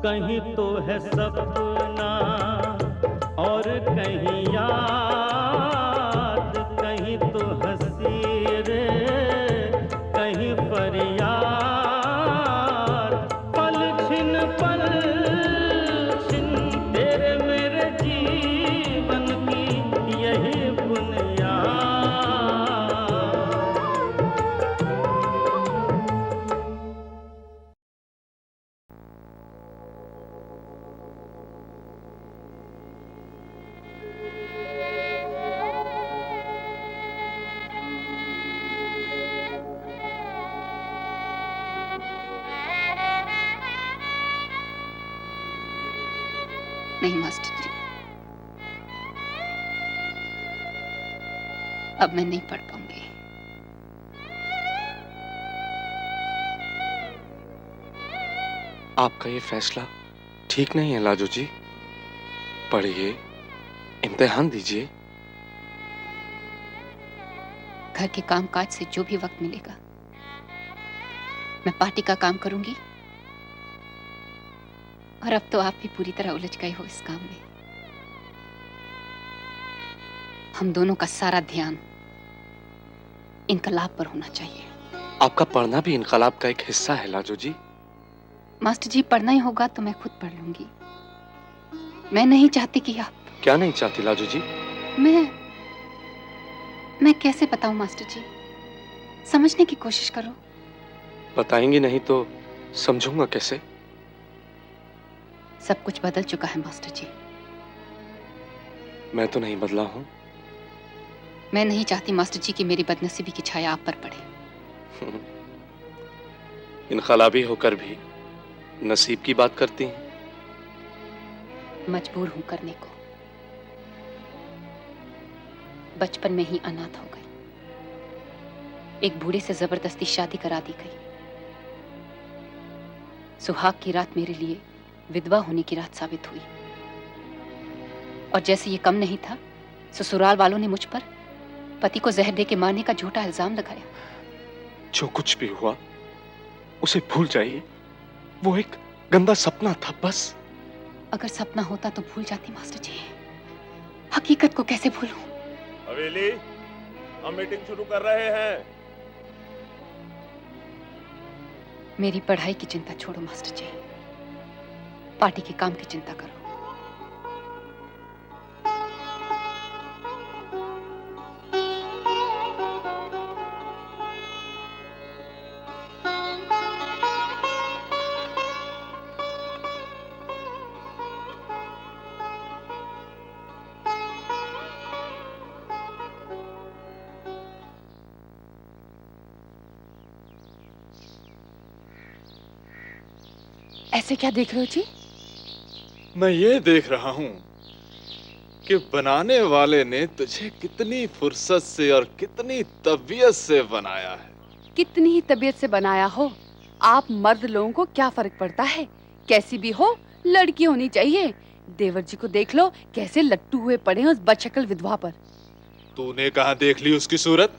कहीं तो है सपना और कहीं याद, कहीं तो हंसी रे कहीं फरियाद। पल छिन तेरे मेरे जीवन की यही बुनियाद। नहीं मास्टर जी, अब मैं नहीं पढ़ पाऊंगी। आपका ये फैसला ठीक नहीं है लाजो जी। पढ़िए, इम्तिहान दीजिए। घर के कामकाज से जो भी वक्त मिलेगा मैं पार्टी का काम करूंगी। और अब तो आप भी पूरी तरह उलझ गए हो इस काम में। हम दोनों का सारा ध्यान इनकलाब पर होना चाहिए। आपका पढ़ना भी इनकलाब का एक हिस्सा है लाजो जी। मास्टर जी, पढ़ना ही होगा तो मैं खुद पढ़ लूंगी। मैं नहीं चाहती कि आप। क्या नहीं चाहती लाजो जी? मैं कैसे बताऊं मास्टर जी? समझने की कोशिश करो। बताएंगी नहीं तो समझूंगा कैसे? सब कुछ बदल चुका है मास्टर जी। मैं तो नहीं बदला हूं। मैं नहीं चाहती मास्टर जी कि मेरी बदनसीबी की छाया आप पर पड़े। इनकलाबी होकर भी नसीब की बात करती हैं। मजबूर हूं करने को। बचपन में ही अनाथ हो गई। एक बूढ़े से जबरदस्ती शादी करा दी गई। सुहाग की रात मेरे लिए विधवा होने की रात साबित हुई। और जैसे ये कम नहीं था, ससुराल वालों ने मुझ पर पति को जहर दे के मारने का झूठा इल्जाम लगाया। जो कुछ भी हुआ उसे भूल जाइए। वो एक गंदा सपना था बस। अगर सपना होता तो भूल जाती मास्टर जी। हकीकत को कैसे भूलूं? हवेली, हम मीटिंग शुरू कर रहे हैं। मेरी पढ़ाई की चिंता छोड़ो मास्टर जी। पार्टी के काम की चिंता करो। ऐसे क्या देख रहे हो जी? मैं ये देख रहा हूं कि बनाने वाले ने तुझे कितनी फुर्सत से और कितनी तबीयत से बनाया है। कितनी ही तबीयत से बनाया हो, आप मर्द लोगों को क्या फर्क पड़ता है? कैसी भी हो, लड़की होनी चाहिए। देवर जी को देख लो, कैसे लट्टू हुए पड़े हैं उस बदशक्ल विधवा पर। तूने कहाँ देख ली उसकी सूरत?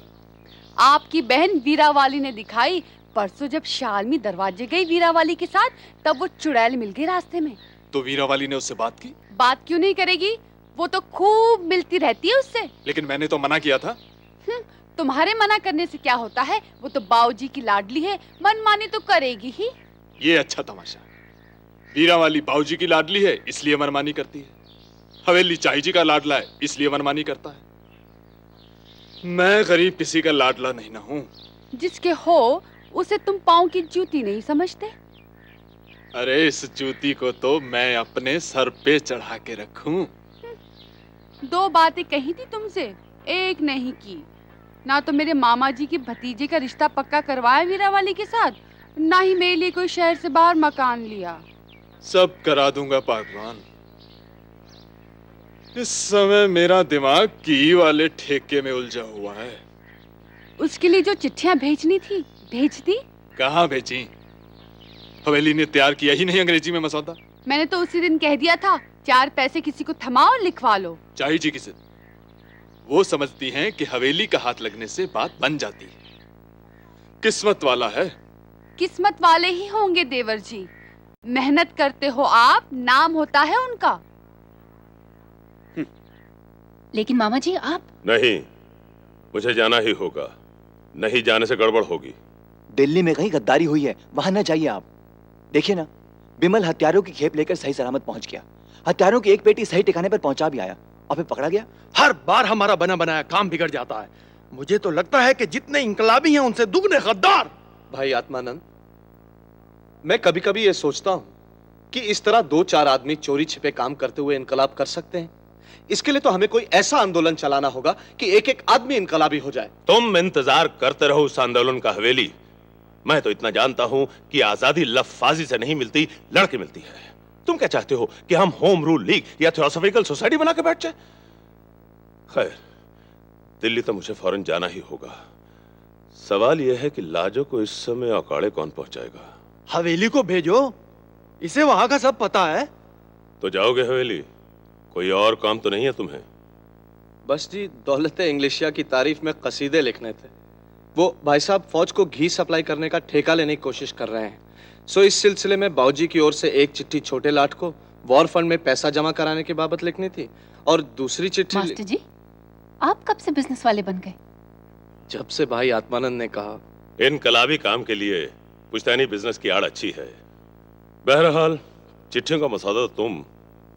आपकी बहन वीरावाली ने दिखाई। परसों जब शालमी दरवाजे गई वीरावाली के साथ, तब वो चुड़ैल मिल गई रास्ते में। तो वीरावाली ने उससे बात की? बात क्यों नहीं करेगी? वो तो खूब मिलती रहती है उससे। लेकिन मैंने तो मना किया था। तुम्हारे मना करने से क्या होता है? वो तो बाऊजी की लाडली है, मनमानी तो करेगी ही। ये अच्छा तमाशा। वीरावाली बाऊजी की लाडली है इसलिए मनमानी करती है। हवेली चाही जी का लाडला है इसलिए मनमानी करता है। मैं गरीब किसी का लाडला नहीं ना हूँ। जिसके हो उसे तुम पाँव की जूती नहीं समझते? अरे इस जूती को तो मैं अपने सर पे चढ़ा के रखूं। 2 बातें कही थी तुमसे, एक नहीं की। ना तो मेरे मामा जी के भतीजे का रिश्ता पक्का करवाया वीरावाली के साथ, ना ही मेरे लिए कोई शहर से बाहर मकान लिया। सब करा दूंगा पागवान। इस समय मेरा दिमाग की वाले ठेके में उलझा हुआ है। उसके लिए जो चिट्ठियां भेजनी थी भेज दी। कहाँ भेजी? हवेली ने तैयार किया ही नहीं अंग्रेजी में मसौदा। मैंने तो उसी दिन कह दिया था, 4 पैसे किसी को थमाओ और लिखवा लो। चाही जी किसे? वो समझती हैं कि हवेली का हाथ लगने से बात बन जाती है। किस्मत वाला है। किस्मत वाले ही होंगे देवर जी। मेहनत करते हो आप, नाम होता है उनका। लेकिन मामा जी आप। नहीं, मुझे जाना ही होगा। नहीं जाने से गड़बड़ होगी। दिल्ली में कहीं गद्दारी हुई है, वहां न जाइए आप। देखिए ना, बिमल हथियारों की खेप लेकर सही सलामत पहुंच गया। हथियारों की एक पेटी सही ठिकाने पर पहुंचा भी आया और फिर पकड़ा गया। हर बार हमारा बना बनाया काम बिगड़ जाता है। मुझे तो लगता है कि जितने इंकलाबी हैं उनसे दुगने गद्दार। भाई आत्मानंद, मैं कभी कभी ये सोचता हूं कि इस तरह 2-4 आदमी चोरी छिपे काम करते हुए इनकलाब कर सकते हैं। इसके लिए तो हमें कोई ऐसा आंदोलन चलाना होगा कि एक एक आदमी इनकलाबी हो जाए। तुम इंतजार करते रहो उस आंदोलन का हवेली। मैं तो इतना जानता हूं कि आजादी लफ्फाजी से नहीं मिलती, लड़के मिलती है। तुम क्या चाहते हो कि हम होम रूल लीग या थियोसॉफिकल सोसाइटी बना के बैठ जाए? खैर, दिल्ली तो मुझे फौरन जाना ही होगा। सवाल यह है कि लाजो को इस समय अकाड़े कौन पहुंचाएगा? हवेली को भेजो, इसे वहां का सब पता है। तो जाओगे हवेली? कोई और काम तो नहीं है तुम्हें? बस जी, दौलत इंग्लिशिया की तारीफ में कसीदे लिखने थे। वो भाई साहब फौज को घी सप्लाई करने का ठेका लेने की कोशिश कर रहे हैं। सो इस सिलसिले में बाबूजी की ओर से एक चिट्ठी छोटे लाट को वॉर फंड में पैसा जमा कराने की बाबत लिखनी थी और दूसरी चिट्ठी मास्टर जी, आप कब से बिजनेस वाले बन गए? जब से भाई आत्मानंद ने कहा। इनकलाबी काम के लिए पुश्तैनी बिजनेस की आड़ अच्छी है। बहरहाल, चिट्ठियों का मसौदा तो तुम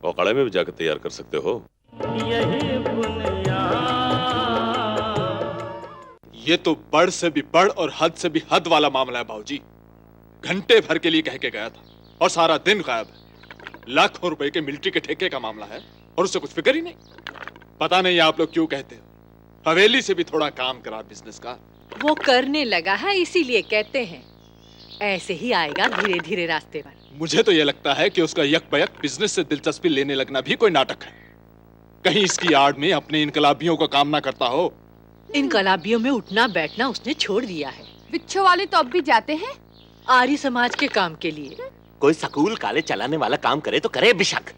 अखाड़े में भी जाकर तैयार कर सकते हो। यही बुनियाद। ये तो बड़ से भी बड़ और हद से भी हद वाला मामला है बाबूजी। घंटे भर के लिए कह के गया था और सारा दिन गायब है। लाखों रुपए के मिलिट्री के ठेके का मामला है और उससे कुछ फिक्र ही नहीं। पता नहीं आप लोग क्यों कहते हो हवेली से भी थोड़ा काम करा बिजनेस का। वो करने लगा है, इसीलिए कहते हैं। ऐसे ही आएगा धीरे धीरे रास्ते पर। मुझे तो ये लगता है कि उसका यक बयक बिजनेस से दिलचस्पी लेने लगना भी कोई नाटक है। कहीं इसकी आड़ में अपने इनकलाबियों का काम ना करता हो। इनकलाबियों में उठना बैठना उसने छोड़ दिया है। बिच्छू वाले तो अब भी जाते हैं आर्य समाज के काम के लिए। कोई सकूल काले चलाने वाला काम करे तो करे बेशक,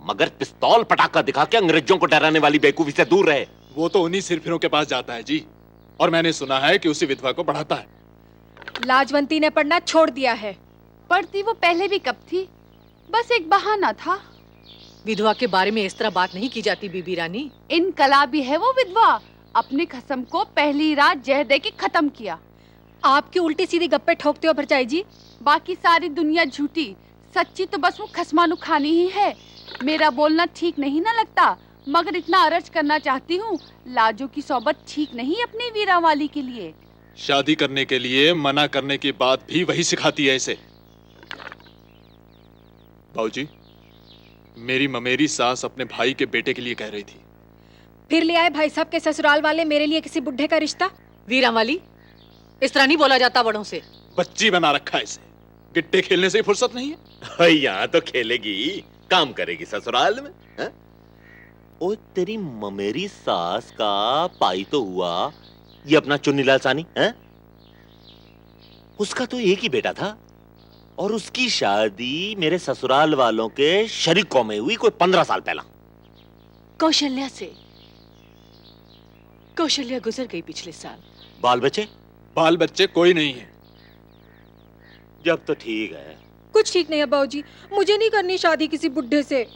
मगर पिस्तौल पटाखा दिखा के अंग्रेजों को डराने वाली बेवकूफी से दूर रहे। वो तो उन्हीं सिरफिरों के पास जाता है जी, और मैंने सुना है कि उसी विधवा को पढ़ाता है। लाजवंती ने पढ़ना छोड़ दिया है। पढ़ती वो पहले भी कब थी, बस एक बहाना था। विधवा के बारे में इस तरह बात नहीं की जाती बीबी रानी। इनकलाबी है वो विधवा, अपने खसम को पहली रात जह दे के खत्म किया। आपकी उल्टी सीधी गप्पे ठोकते हो भरजाई जी। बाकी सारी दुनिया झूठी, सच्ची तो बस वो खसमानु खानी ही है। मेरा बोलना ठीक नहीं ना लगता, मगर इतना अर्ज करना चाहती हूँ, लाजो की सोबत ठीक नहीं अपनी वीरा वाली के लिए। शादी करने के लिए मना करने की बात भी वही सिखाती है इसे। बाबूजी, मेरी ममेरी सास अपने भाई के बेटे के लिए कह रही थी। फिर ले आए भाई साहब के ससुराल वाले मेरे लिए किसी बुढ़े का रिश्ता। वीरा वाली, इस तरह नहीं बोला जाता बड़ों से। बच्ची बना रखा है इसे, गिट्टे खेलने से ही फुर्सत नहीं है। यहाँ तो खेलेगी, काम करेगी ससुराल में है? ओ तेरी ममेरी सास का पाई तो हुआ ये अपना चुन्नीलाल सानी है? उसका तो एक ही बेटा था और उसकी शादी मेरे ससुराल वालों के शरीकों में हुई कोई 15 साल पहला। कौशल्या से। कौशल्या गुजर गई पिछले साल। बाल बच्चे? बाल बच्चे कोई नहीं है। जब तो ठीक है। कुछ ठीक नहीं है बाबूजी, मुझे नहीं करनी शादी किसी बुढ़े से।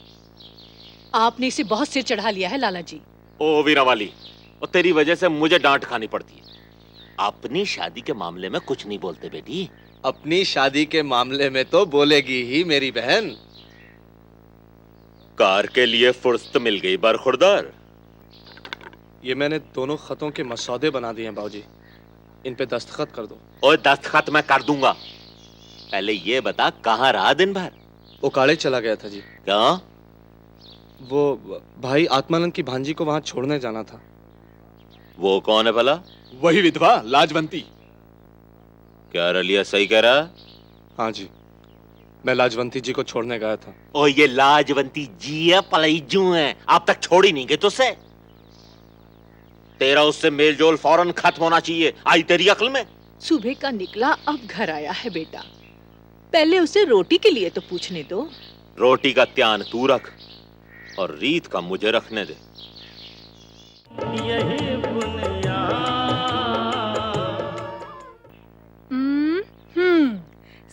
आपने इसे बहुत सिर चढ़ा लिया है लाला जी। ओ वीरा वाली, और तेरी वजह से मुझे डांट खानी पड़ती है। अपनी शादी के मामले में कुछ नहीं बोलते बेटी। अपनी शादी के मामले में तो बोलेगी ही मेरी बहन। कार के लिए फुर्सत मिल गई बरखुरदार। ये मैंने दोनों खतों के मसौदे बना दिए हैं बाबूजी, इन पे दस्तखत कर दो। और दस्तखत मैं कर दूंगा। पहले ये बता कहाँ रहा दिन भर? उकाड़े चला गया था जी। क्या? वो भाई आत्मानंद की भांजी को वहां छोड़ने जाना था। वो कौन है भला? वही विधवा लाजवंती। क्या रलिया सही कह रहा? हाँ जी, मैं लाजवंती जी को छोड़ने गया था। ओ ये लाजवंती जी है पलईजू है, अब तक छोड़ ही नहीं गए तुझसे। तेरा उससे मेलजोल फौरन खत्म होना चाहिए। आई तेरी अक्ल में? सुबह का निकला, अब घर आया है बेटा। पहले उसे रोटी के लिए तो पूछने दो। रोटी का ध्यान तू रख और रीत का मुझे रखने दे। यही बुनियाद।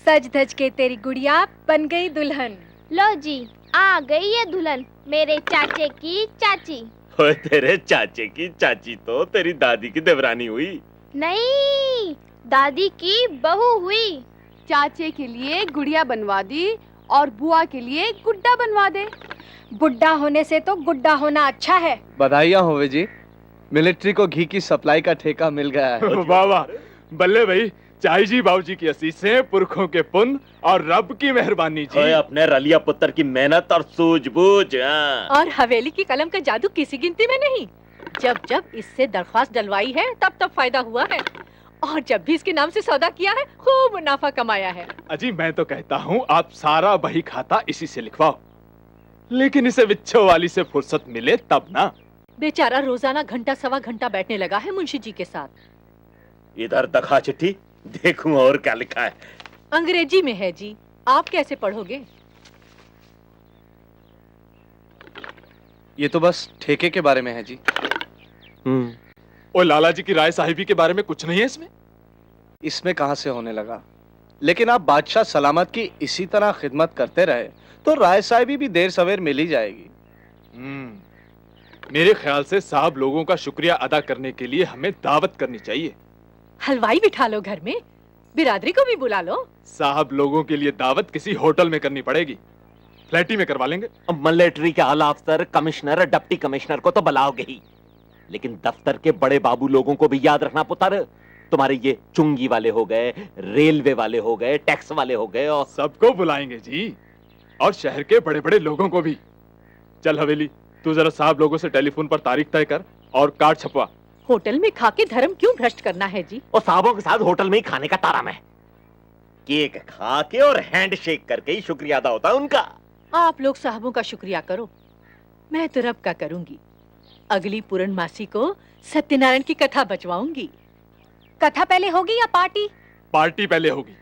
सज धज के तेरी गुड़िया बन गई दुल्हन। लो जी, आ गई ये दुल्हन, मेरे चाचे की चाची। ओए तेरे चाचे की चाची तो तेरी दादी की देवरानी हुई। नहीं, दादी की बहू हुई। चाचे के लिए गुड़िया बनवा दी और बुआ के लिए गुड्डा बनवा दे। बुड्ढा होने से तो गुड्डा होना अच्छा है। बधाइयाँ होवे जी, मिलिट्री को घी की सप्लाई का ठेका मिल गया है। वाह वाह, बल्ले भाई, चाई जी बाबूजी की असीसें, पुरखों के पुण्य और रब की मेहरबानी जी। ओए अपने रलिया पुत्र की मेहनत और सूझबूझ। हाँ। और हवेली की कलम का जादू किसी गिनती में नहीं। जब जब इससे दरख्वास्त डलवाई है तब तब फायदा हुआ है, और जब भी इसके नाम से सौदा किया है खूब मुनाफा कमाया है। अजी मैं तो कहता हूँ आप सारा बही खाता इसी से लिखवाओ, लेकिन इसे विच्छो वाली से फुर्सत मिले तब ना। बेचारा रोजाना घंटा सवा घंटा बैठने लगा है मुंशी जी के साथ। इधर दखा चिट्ठी, देखूं और क्या लिखा है। अंग्रेजी में है जी, आप कैसे पढ़ोगे? ये तो बस ठेके के बारे में है जी। और लाला जी की राय साहिबी के बारे में कुछ नहीं है इसमें? इसमें कहां से होने लगा, लेकिन आप बादशाह सलामत की इसी तरह खिदमत करते रहे तो राय साहिबी भी देर सवेर मिल ही जाएगी। मेरे ख्याल से साहब लोगों का शुक्रिया अदा करने के लिए हमें दावत करनी चाहिए। हलवाई बिठा लो घर में, बिरादरी को भी बुला लो। साहब लोगों के लिए दावत किसी होटल में करनी पड़ेगी, फ्लैटी में करवा लेंगे। मिलिट्री के आला अफसर, कमिश्नर, डिप्टी कमिश्नर को तो बुलाओगे ही, लेकिन दफ्तर के बड़े बाबू लोगों को भी याद रखना पुत्र। तुम्हारे ये चुंगी वाले हो गए, रेलवे वाले हो गए, टैक्स वाले हो गए, और सबको बुलाएंगे जी, और शहर के बड़े बड़े लोगों को भी। चल हवेली, तू जरा साहब लोगों से टेलीफोन पर तारीख तय कर और कार्ड छपवा। होटल में खा के धर्म क्यों भ्रष्ट करना है जी? और साहबों के साथ होटल में ही खाने का तारा है। केक खा के और हैंड शेक करके ही शुक्रिया अदा होता है उनका। आप लोग साहबों का शुक्रिया करो, मैं तो रब का करूंगी। अगली पूर्णमासी को सत्यनारायण की कथा बचवाऊंगी। कथा पहले होगी या पार्टी? पार्टी पहले होगी,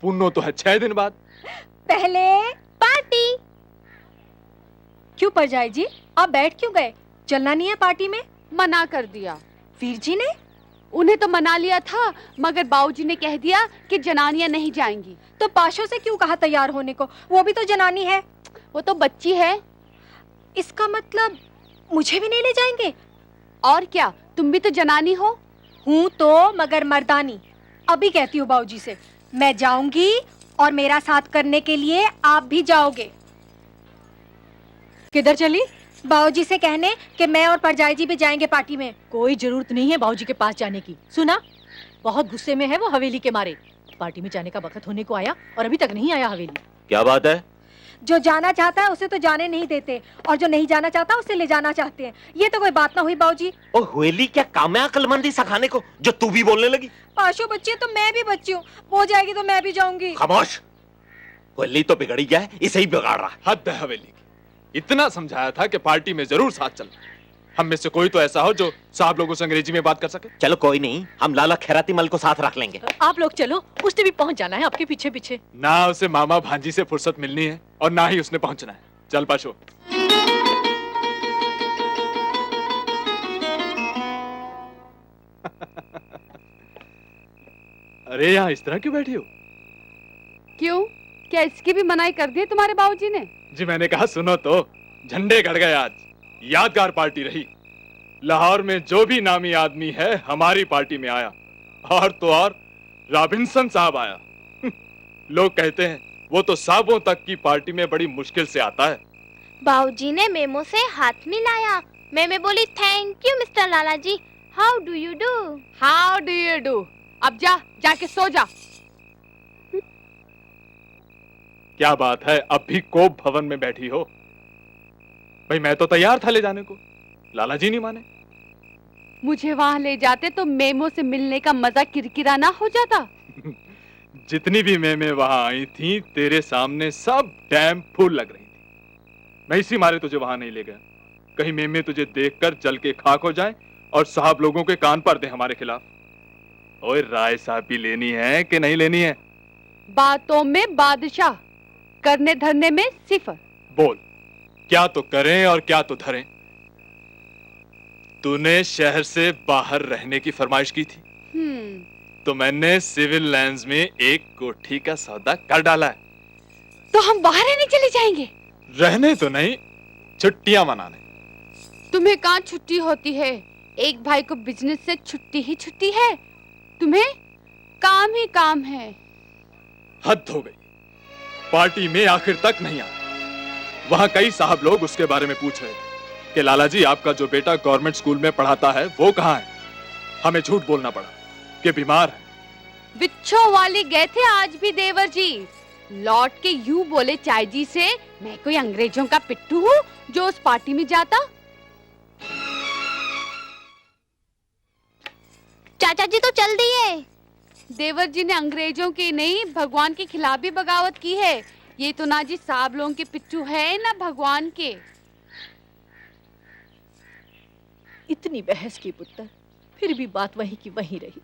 पुन्नो तो है 6 दिन बाद। पहले पार्टी। क्यों परजाई जी, आप बैठ क्यों गए? चलना नहीं है पार्टी में? मना कर दिया। वीर जी ने? उन्हें तो मना लिया था, मगर बाबूजी ने कह दिया कि जनानियां नहीं जाएंगी। तो पाशो से क्यों कहा तैयार होने को? वो भी तो जनानी है। वो तो बच्ची है। इसका मतलब मुझे भी नहीं ले जाएंगे? और क्या, तुम भी तो जनानी हो। हूँ तो, मगर मर्दानी। अभी कहती हूँ बाबूजी से, मैं जाऊंगी और मेरा साथ करने के लिए आप भी जाओगे। किधर चली? बाबूजी से कहने कि मैं और परजाई जी भी जाएंगे पार्टी में। कोई जरूरत नहीं है बाबूजी के पास जाने की। सुना, बहुत गुस्से में है वो हवेली के मारे। पार्टी में जाने का वक्त होने को आया और अभी तक नहीं आया हवेली। क्या बात है? जो जाना चाहता है उसे तो जाने नहीं देते, और जो नहीं जाना चाहता उसे ले जाना चाहते हैं। ये तो कोई बात ना हुई बाबूजी। ओ हवेली क्या काम है अक्लमंदी सिखाने को, जो तू भी बोलने लगी? पाशो बच्ची है तो मैं भी बच्ची हूँ, वो जाएगी तो मैं भी जाऊंगी। खामोश, हवेली तो बिगड़ ही गया है, इसे ही बिगाड़ रहा है। हद है हवेली की। इतना समझाया था कि पार्टी में जरूर साथ चलना। हम में से कोई तो ऐसा हो जो साहब लोगों से अंग्रेजी में बात कर सके। चलो कोई नहीं, हम लाला खैराती मल को साथ रख लेंगे। आप लोग चलो, उसने भी पहुंच जाना है आपके पीछे पीछे। ना उसे मामा भांजी से फुर्सत मिलनी है और ना ही उसने पहुंचना है। चल पाशो। अरे यहाँ इस तरह क्यों बैठी हो? क्यों, क्या इसकी भी मनाई कर दी तुम्हारे बाबूजी ने? जी मैंने कहा सुनो तो, झंडे गड़ गए आज। यादगार पार्टी रही। लाहौर में जो भी नामी आदमी है हमारी पार्टी में आया, और तो और रॉबिन्सन साहब आया। लोग कहते हैं वो तो साहबों तक की पार्टी में बड़ी मुश्किल से आता है। बाबूजी ने मेमो से हाथ मिलाया। मेमे बोली thank you mister Lala ji, how do you do. How do you do. अब जा, जाके सो जा। क्या बात है, अब भी कोप भवन में बैठी हो? भाई मैं तो तैयार था ले जाने को, लाला जी नहीं माने। मुझे वहां ले जाते तो मेमो से मिलने का मजा किरकिरा ना हो जाता। जितनी भी मेमे वहां आई थी तेरे सामने सब डैम फूल लग रही थी। मैं इसी मारे तुझे वहां नहीं ले गया, कहीं मेमे तुझे देखकर जल के खाक हो जाए और साहब लोगों के कान पर दे हमारे खिलाफ। ओए राय साहब भी लेनी है कि नहीं लेनी है? बातों में बादशाह, करने धरने में सिफर। बोल, क्या तो करें और क्या तो धरें? तूने शहर से बाहर रहने की फरमाइश की थी। तो मैंने सिविल लाइंस में एक कोठी का सौदा कर डाला है। तो हम बाहर रहने चले जाएंगे? रहने तो नहीं, छुट्टियां मनाने। तुम्हें कहाँ छुट्टी होती है? एक भाई को बिजनेस से छुट्टी ही छुट्टी है, तुम्हें काम ही काम है। हद हो गई, पार्टी में आखिर तक नहीं आया। वहां कई साहब लोग उसके बारे में पूछ रहे थे कि लाला जी आपका जो बेटा गवर्नमेंट स्कूल में पढ़ाता है वो कहाँ है। हमें झूठ बोलना पड़ा कि बीमार है। बिच्छों वाले गए थे आज भी देवर जी, लौट के यूं बोले चाय जी से, मैं कोई अंग्रेजों का पिट्टू हूँ जो उस पार्टी में जाता। चाचा जी तो चल दिए। देवर जी ने अंग्रेजों की नहीं भगवान के खिलाफ भी बगावत की है। ये तो ना जी साहब लोगों के पिट्टू है ना भगवान के। इतनी बहस की पुत्र, फिर भी बात वही की वही रही।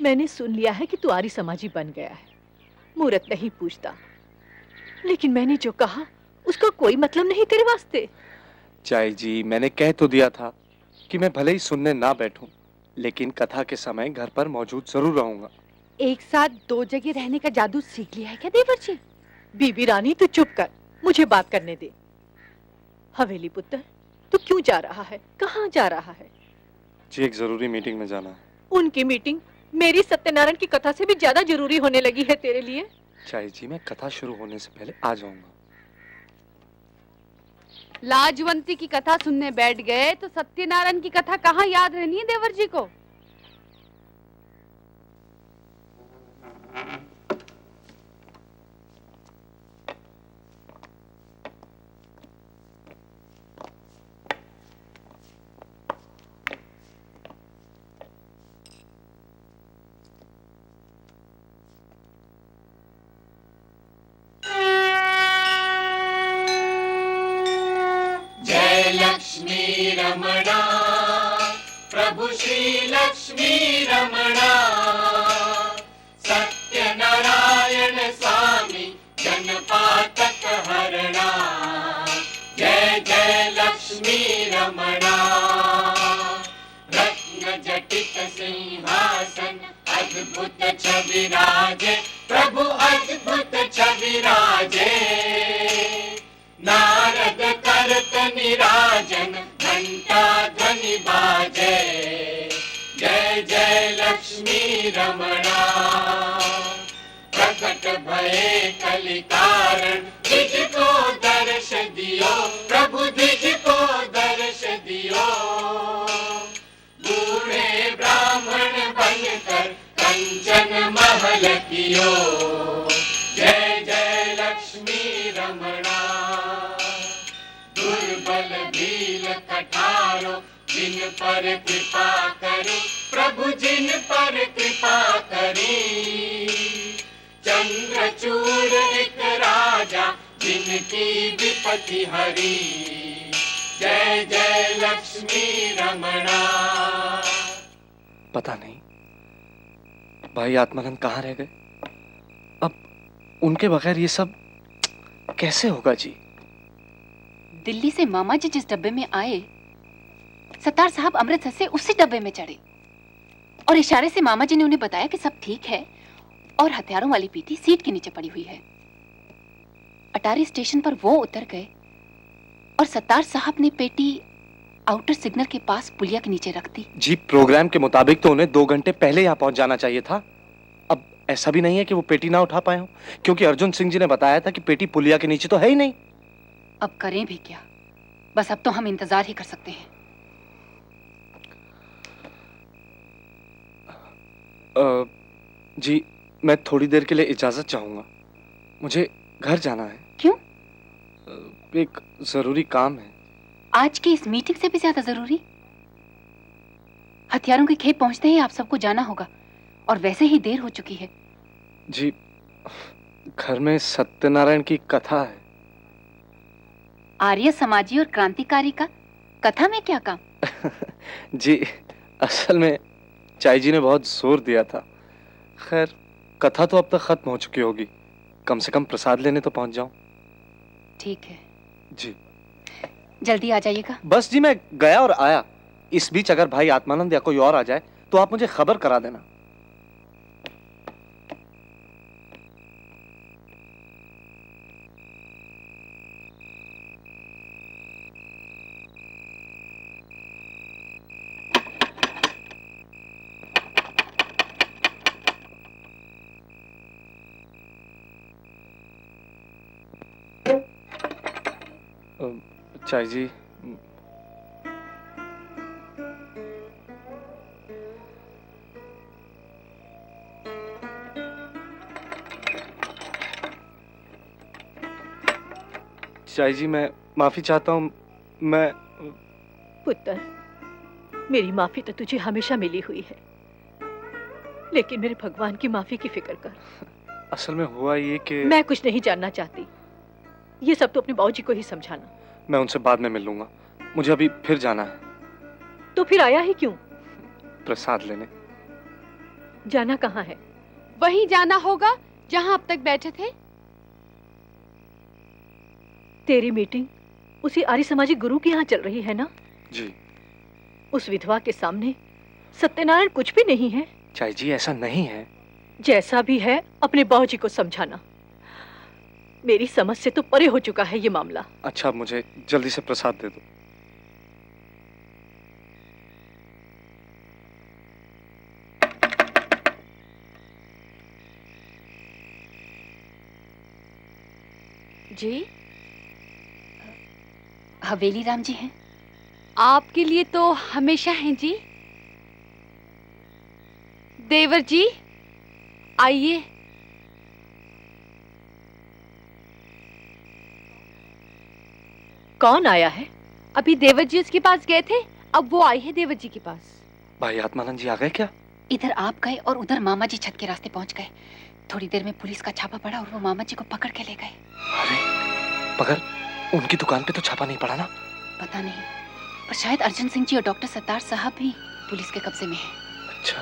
मैंने सुन लिया है कि तू आर्य समाजी बन गया है, मुहूर्त नहीं पूछता। लेकिन मैंने जो कहा उसका कोई मतलब नहीं तेरे वास्ते। चाय जी, मैंने कह तो दिया था कि मैं भले ही सुनने ना बैठूं, लेकिन कथा के समय घर पर मौजूद जरूर रहूंगा। एक साथ दो जगह रहने का जादू सीख लिया है क्या देवर जी? बीबी रानी तू चुप कर, मुझे बात करने दे। हवेली पुत्र, तू क्यों जा रहा है? कहाँ जा रहा है? जी, एक जरूरी मीटिंग में जाना है। उनकी मीटिंग मेरी सत्यनारायण की कथा से भी ज्यादा जरूरी होने लगी है तेरे लिए। चाय जी, मैं कथा शुरू होने से पहले आ जाऊंगा। लाजवंती की कथा सुनने बैठ गए तो सत्यनारायण की कथा कहाँ याद रहनी है देवर जी को? लक्ष्मी रमणा, प्रभु श्री लक्ष्मी रमणा, सत्यनारायण स्वामी जनपातक हरणा। जय जय लक्ष्मी रमणा। रत्न जटित सिंहासन अद्भुत छवि राजे, प्रभु अद्भुत छवि राजे। नारद करत निराजन घंटा ध्वनि बाजे। जय जय लक्ष्मी रमणा। प्रकट भये कलि कारण, द्विज को दर्श दियो, प्रभु द्विज को दर्श दियो। बूढ़े ब्राह्मण बनकर कंचन महल कियो। जय जय लक्ष्मी रमणा। दुर्बल भील कठारो, जिन पर कृपा करी, प्रभु जिन पर कृपा करी। चंद्रचूड़ एक राजा, जिनकी विपत्ति हरी। जय जय लक्ष्मी रमणा। पता नहीं भाई आत्मानंद कहाँ रह गए। अब उनके बगैर ये सब कैसे होगा जी? दिल्ली से मामा जी जिस डब्बे में आए, सत्तार साहब अमृतसर से उसी डब्बे में चढ़े और इशारे से मामा जी ने उन्हें बताया कि सब ठीक है और हथियारों वाली पीटी सीट के नीचे पड़ी हुई है। अटारी स्टेशन पर वो उतर गए और सत्तार साहब ने पेटी आउटर सिग्नल के पास पुलिया के नीचे रख दी। जी, प्रोग्राम के मुताबिक तो उन्हें 2 घंटे पहले यहाँ पहुंच जाना चाहिए था। अब ऐसा भी नहीं है कि वो पेटी ना उठा पाए हो, क्योंकि अर्जुन सिंह जी ने बताया था कि पेटी पुलिया के नीचे तो है ही नहीं। अब करें भी क्या? बस अब तो हम इंतजार ही कर सकते हैं। जी, मैं थोड़ी देर के लिए इजाजत चाहूंगा, मुझे घर जाना है। क्यों? एक जरूरी काम है। आज की इस मीटिंग से भी ज्यादा जरूरी? हथियारों के खेत पहुंचते ही आप सबको जाना होगा और वैसे ही देर हो चुकी है। जी, घर में सत्यनारायण की कथा है। आर्य समाजी और क्रांतिकारी का कथा में क्या काम? जी, असल में चाय जी ने बहुत जोर दिया था। खैर, कथा तो अब तक खत्म हो चुकी होगी, कम से कम प्रसाद लेने तो पहुंच जाऊं। ठीक है जी, जल्दी आ जाइएगा। बस जी, मैं गया और आया। इस बीच अगर भाई आत्मानंद या कोई और आ जाए तो आप मुझे खबर करा देना। चाय जी, चाय जी, मैं माफी चाहता हूँ। मैं पुत्र, मेरी माफी तो तुझे हमेशा मिली हुई है, लेकिन मेरे भगवान की माफी की फिक्र कर। असल में हुआ ये कि मैं कुछ नहीं जानना चाहती, ये सब तो अपने बाबूजी को ही समझाना। मैं उनसे बाद में मिल लूंगा, मुझे अभी फिर जाना है। तो फिर आया ही क्यों? प्रसाद लेने। जाना कहाँ है? वहीं जाना होगा जहां अब तक बैठे थे। तेरी मीटिंग उसी आर्य समाजी गुरु के यहाँ चल रही है ना? जी। उस विधवा के सामने सत्यनारायण कुछ भी नहीं है। चाय जी, ऐसा नहीं है। जैसा भी है अपने बाबूजी को समझाना। मेरी समझ से तो परे हो चुका है ये मामला। अच्छा, मुझे जल्दी से प्रसाद दे दो। जी, हवेली राम जी हैं। आपके लिए तो हमेशा हैं जी। देवर जी, आइए। कौन आया है? अभी देवर जी उसके पास गए थे, अब वो आई है देवर जी के पास। भाई आत्मानंद जी आ गए क्या? इधर आप गए और उधर मामा जी छत के रास्ते पहुंच गए। थोड़ी देर में पुलिस का छापा पड़ा और वो मामा जी को पकड़ के ले गए। अरे मगर उनकी दुकान पे तो छापा नहीं पड़ा ना? पता नहीं, पर शायद अर्जुन सिंह जी और डॉक्टर सत्तार साहब भी पुलिस के कब्जे में हैं। अच्छा,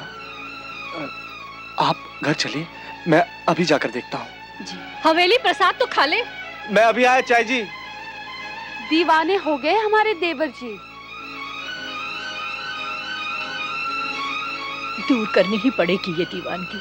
आप घर चलिए, मैं अभी जाकर देखता हूँ। जी। हवेली प्रसाद तो खा ले। मैं अभी आया चाय जी। दीवाने हो गए हमारे देवर जी। दूर करनी ही पड़ेगी ये दीवानगी।